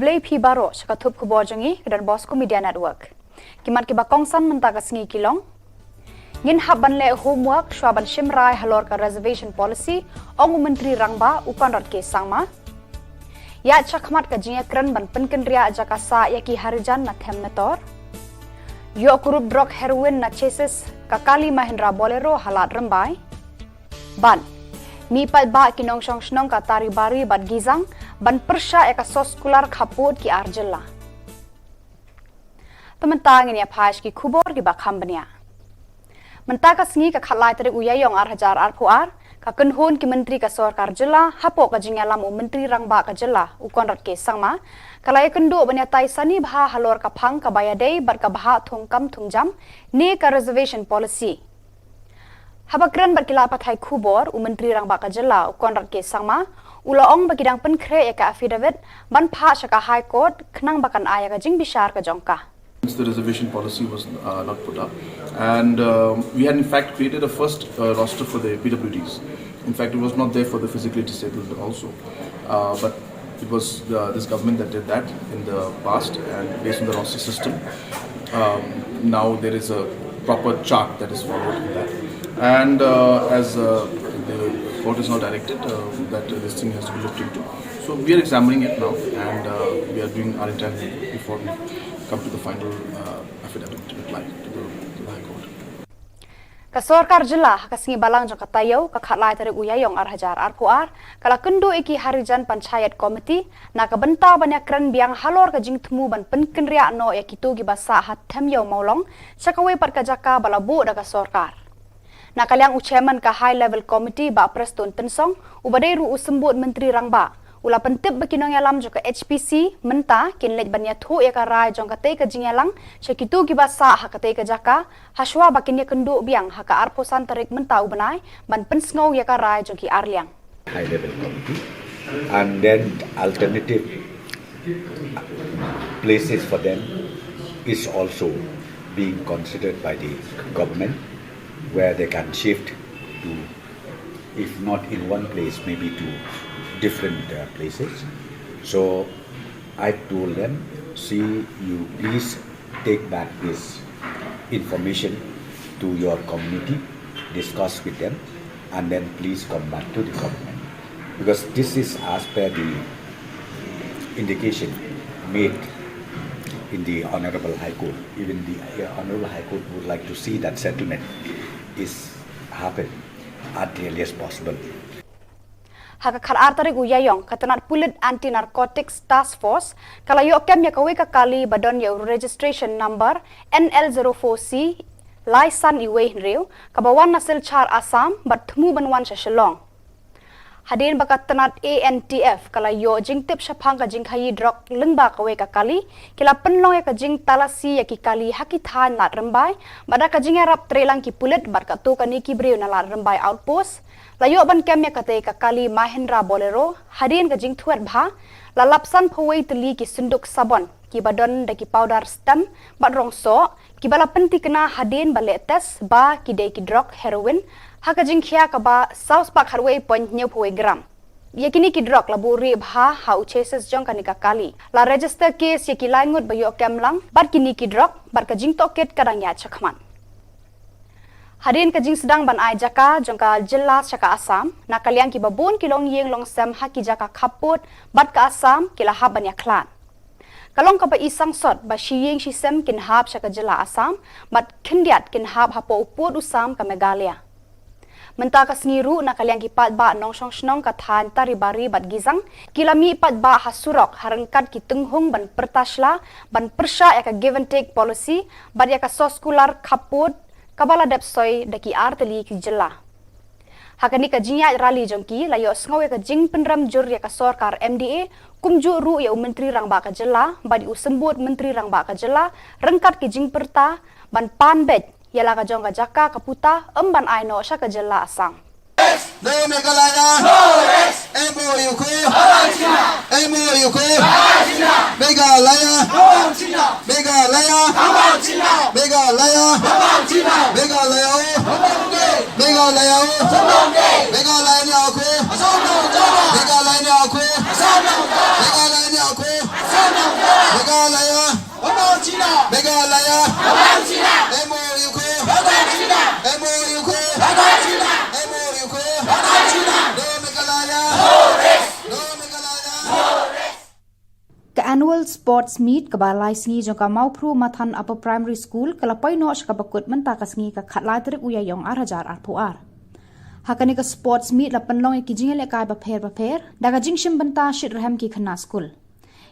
Kublai pi baro syakatup khubor jangi dan Bosco Media Network. Kimat ki bakongsan mentaga sengi kilong. Ngin habban le homework shwaban shimrai halor ka reservation policy ong menteri rangba ukan rat ke sangma. Ya chakmat ka jinga kran ban penken ria jakasa yaki harijan na them nator. Yo kurup drug heroin na chases kakali Mahindra Bolero halat rambai. Ban mi pat ba kinong shong shnong ka tari bari bat gizang ban persya eka soskular khaput ki arjella. Tementang ini apa ki khubor ki bakham bania. Mentaka sengi ka khalai tari uyayong arhajar arpuar ka kenhun ki menteri ka sorkar jella hapo ka jingalam menteri rangba ka jella ukon rat ke sangma kalai kendu bania tai sani bha halor ka phang ka bayadei bar ka bha thongkam thungjam ne ka reservation policy. Habakran berkila pathai khubor menteri rangba ka jella ukon rat ke sangma ulaong bagidang penkre eka affidavit ban pha shaka high court khnang bakan aya ka jing bishar ka jongka. The reservation policy was not put up, and we had in fact created a first roster for the PWDs. In fact, it was not there for the physically disabled also, but it was this government that did that in the past, and based on the roster system, now there is a proper chart that is followed in that. And as the court is now directed that this thing has to be looked into, so we are examining it now, and we are doing our entire before we come to the final affidavit to reply to the High Court. Kasorkar jela kasingi balang jong katayo kakhalai tari uyayong arhajar arpuar kala kendu iki harijan panchayat komiti na kabenta banyak kran biang halor ka jing temu ban penken ria no yakitu gi basa hatem yo maulong sakawe par ka jaka balabu da kasorkar. Na kaliang uchairman ka high level committee ba preston tensong ubadai ru usembut menteri rangba ula pentip bakinong yalam joka HPC menta kinlej banya thu ya ka rai jong katei ka jingalang syakitu gi basa ha katei ka jaka haswa bakinya kendu biang ha ka arposan tarik menta ubanai ban pensngau ya ka rai jong ki arliang high level committee, and then alternative places for them is also being considered by the government, where they can shift to, if not in one place, maybe to different places. So I told them, see, you please take back this information to your community, discuss with them, and then please come back to the government. Because this is as per the indication made in the Honorable High Court. Even the Honorable High Court would like to see that settlement is happen at the earliest possible. Haka khalar tarik uyayong katanat pulit anti narcotics task force kalayo kem ya kawe kakali badon ya registration number NL04C laisan iwe hinreu kabawan nasil char Assam bat thmu banwan sa Shillong. Hadin bakat tanat ANTF kalayo jingtip syapang ka jingkhayi drug lengba kawe kakali kila penlong ya ka jing talasi ya ki kali hakithan lat rembai bada ka jing rap trelang ki pulit bar ka tu kani ki breu na lat rembai outpost layo ban kem ya katei kakali Mahindra Bolero hadin ka jing thuat bha lalapsan phawei teli ki sunduk sabon ki badon da ki powder stem bat rongso ki bala penti kena hadin bale tes ba ki dei ki drug heroin haka jing khia ka ba south park harway point nyeu phawei gram yakini ki drug labu ri bha ha ucheses jong kani kakali la register case ya ki laingut bayo kem lang bat kini ki drug bar ka jing toket kadang ya chakman. Hadin ka jing sedang ban ai jaka jongka jilla syaka Assam na kaliang ki babun kilong yeng long sem haki jaka khaput bat ka Assam kila hab ban ya klan. Kalong ka ba isang sot ba shiyeng shisem kin hab syaka jilla Assam bat kindiat kin hab hapo upod usam ka Meghalaya. Menta ka sengiru na kaliang ki pat ba nong shong shnong ka than tari bari bat gizang kila mi pat ba hasurok harangkat ki tenghung ban pertasla ban persya ya ka give and take policy bat ya ka soskular khaput kabala depsoy daki arteli ki jilla. Hakani ka jinya rali jongki layo sngawe ka jing penram jur ya ka sorkar MDA kumju ru ya menteri rangba ka jilla badi usembut menteri rangba ka jilla rengkat ki jing perta ban panbet yala ka jong ka jaka kaputa emban aino sya ka jilla asang. No Meghalaya, no Rex, MOU ko, MOU ko, Meghalaya, Meghalaya, Meghalaya, Meghalaya, Meghalaya, Meghalaya ni ako, Meghalaya ni ako, Meghalaya ni ako, Meghalaya, Meghalaya, MOU ko, MOU ko, MOU ko, no Meghalaya, no Meghalaya. Ka annual sports meet ka balai sngi jong ka maupru mathan upper primary school kala paino ka bakut menta ka sngi ka khatlai trik uyayong arhajar arpuar. Hakani ka sports meet la panlong ki jingele ka ba pher daga jingshim banta shit raham ki khana school.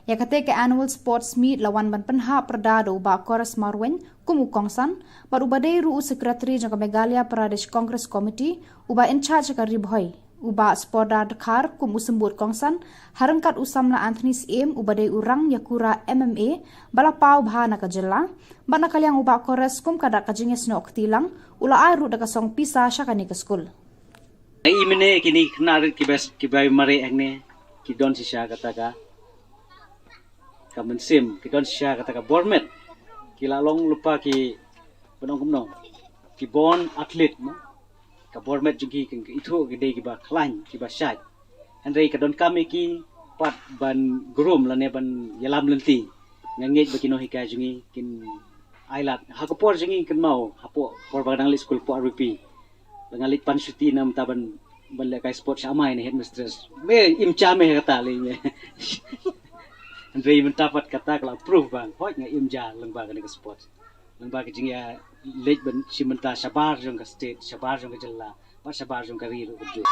Ya kate ka annual sports meet lawan ban penha perdado ba chorus marwen kumu kongsan baru badai ru secretary jong ka Meghalaya Pradesh Congress Committee uba in charge ka ribhoi uba sporda khar kumu sembut kongsan harangkat usamna Anthony M ubadai urang yakura MMA bala pau Bha Na Ka Jylla bana kalyang uba chorus kum kada ka jinges no oktilang ula aru daga song pisa syakani ka school. Ai imene kini knarit kibai mare agne kidon sisha kataka kamensim kidon sisha kataka bormet kilalong lupa ki benong kumnong ki bon atlet no ka bormet jugi itu gede kiba klan kiba syat andre kadon kami ki pat ban grum lane ban yalam lenti ngangit bakino hika jungi kin ailat hakapor jungi kin mau hapo por badang li school po RP Lengalit pansuti nam taban balakai sport samai ni headmistress. Me imcha me kata linya. Andre mentapat kata kalau proof bang. Hoi nga imja lembaga ni sport. Lembaga jingya late ben simenta sabar jong ka state, sabar jong ka Jylla, pa sabar jong ka rilu betul.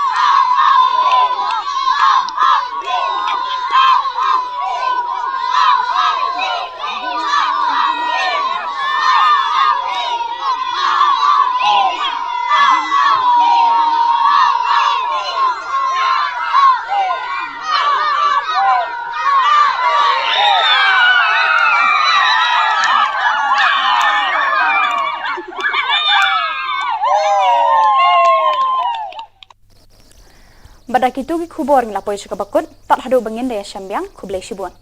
Badak itu ki khubor ngila poi suka bakut tak hadu bangin daya syambiang kublai shibun.